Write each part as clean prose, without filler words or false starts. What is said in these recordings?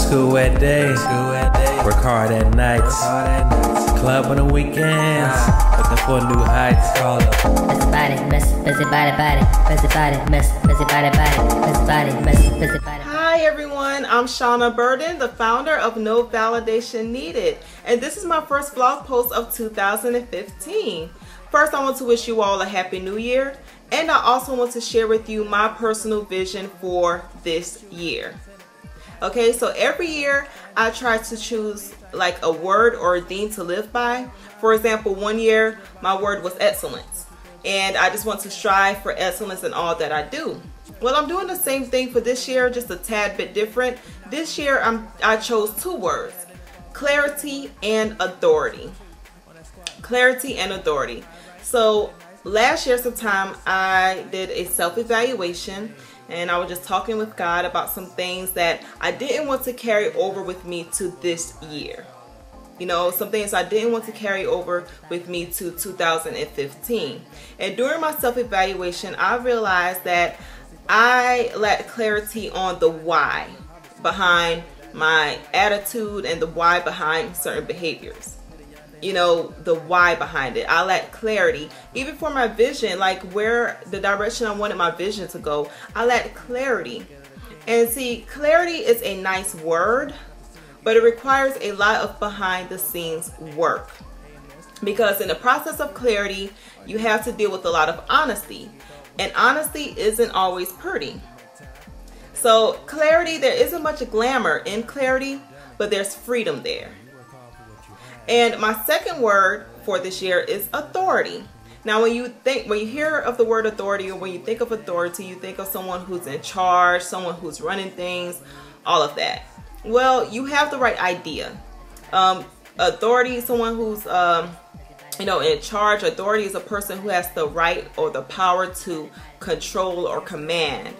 School at day, work hard at nights, club on the weekends, looking for new heights. Busy body, busy body, busy body. Hi everyone, I'm Shauna Burden, the founder of No Validation Needed, and this is my first blog post of 2015. First, I want to wish you all a happy new year, and I also want to share with you my personal vision for this year. Okay, so every year I try to choose like a word or a theme to live by. For example, one year my word was excellence, and I just want to strive for excellence in all that I do. Well, I'm doing the same thing for this year, just a tad bit different. This year I chose two words: clarity and authority. Clarity and authority. So last year sometime I did a self-evaluation, and I was just talking with God about some things that I didn't want to carry over with me to this year. You know, some things I didn't want to carry over with me to 2015. And during my self-evaluation, I realized that I lacked clarity on the why behind my attitude and the why behind certain behaviors. You know, the why behind it. I lack clarity. Even for my vision, like where the direction I wanted my vision to go, I lack clarity. And see, clarity is a nice word, but it requires a lot of behind the scenes work. Because in the process of clarity, you have to deal with a lot of honesty. And honesty isn't always pretty. So clarity, there isn't much glamour in clarity, but there's freedom there. And my second word for this year is authority. Now, when you hear of the word authority, or when you think of authority, you think of someone who's in charge, someone who's running things, all of that. Well, you have the right idea. Authority is someone who's, in charge. Authority is a person who has the right or the power to control or command,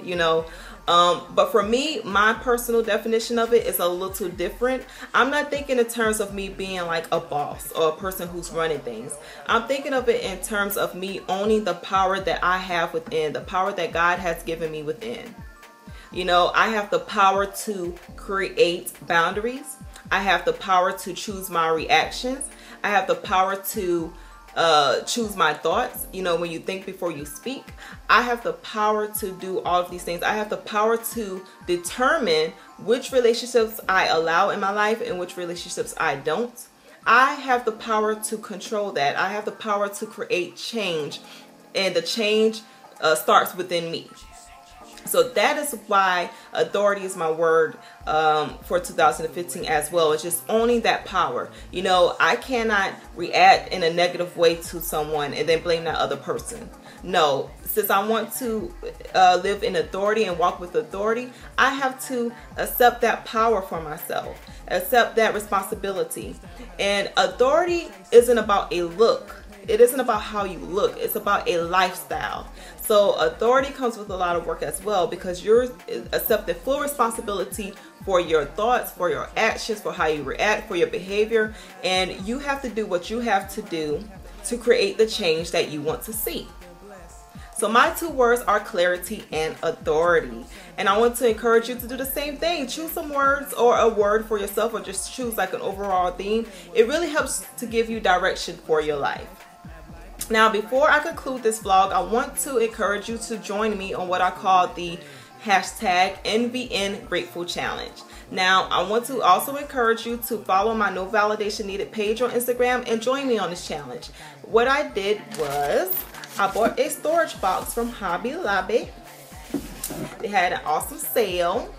But for me, my personal definition of it is a little different. I'm not thinking in terms of me being like a boss or a person who's running things. I'm thinking of it in terms of me owning the power that I have within, the power that God has given me within. I have the power to create boundaries. I have the power to choose my reactions. I have the power to choose my thoughts. When you think before you speak, I have the power to do all of these things. I have the power to determine which relationships I allow in my life and which relationships I don't. I have the power to control that. I have the power to create change, and the change starts within me. So that is why authority is my word for 2015 as well. It's just owning that power. I cannot react in a negative way to someone and then blame that other person. No, since I want to live in authority and walk with authority, I have to accept that power for myself, accept that responsibility. And authority isn't about a look. It isn't about how you look. It's about a lifestyle. So authority comes with a lot of work as well, because you're accepting full responsibility for your thoughts, for your actions, for how you react, for your behavior. And you have to do what you have to do to create the change that you want to see. So my two words are clarity and authority. And I want to encourage you to do the same thing. Choose some words or a word for yourself, or just choose like an overall theme. It really helps to give you direction for your life. Now, before I conclude this vlog, I want to encourage you to join me on what I call the hashtag NVN Grateful Challenge. Now, I want to also encourage you to follow my No Validation Needed page on Instagram and join me on this challenge. What I did was I bought a storage box from Hobby Lobby. They had an awesome sale.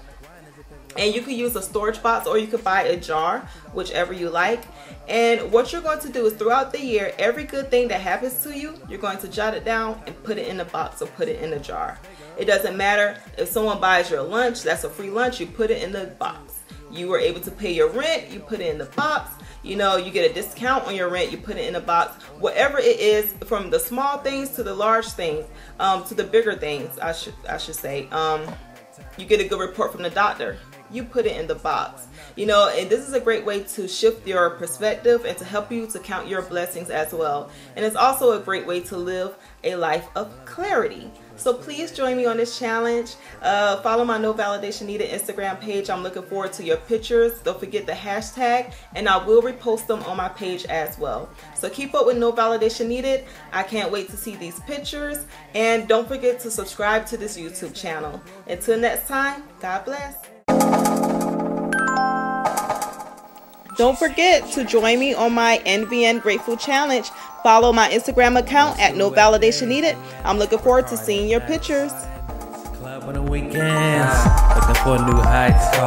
And you could use a storage box, or you could buy a jar, whichever you like. And what you're going to do is throughout the year, every good thing that happens to you, you're going to jot it down and put it in a box or put it in a jar. It doesn't matter if someone buys your lunch, that's a free lunch, you put it in the box. You were able to pay your rent, you put it in the box. You get a discount on your rent, you put it in a box. Whatever it is, from the small things to the large things, to the bigger things, I should say. You get a good report from the doctor, you put it in the box. And this is a great way to shift your perspective and to help you to count your blessings as well. And it's also a great way to live a life of clarity. So please join me on this challenge. Follow my No Validation Needed Instagram page. I'm looking forward to your pictures. Don't forget the hashtag, and I will repost them on my page as well. So keep up with No Validation Needed. I can't wait to see these pictures. And don't forget to subscribe to this YouTube channel. Until next time, God bless. Don't forget to join me on my NVN Grateful Challenge. Follow my Instagram account at No Validation Needed. I'm looking forward to seeing your pictures. Club on the weekends, looking for new heights.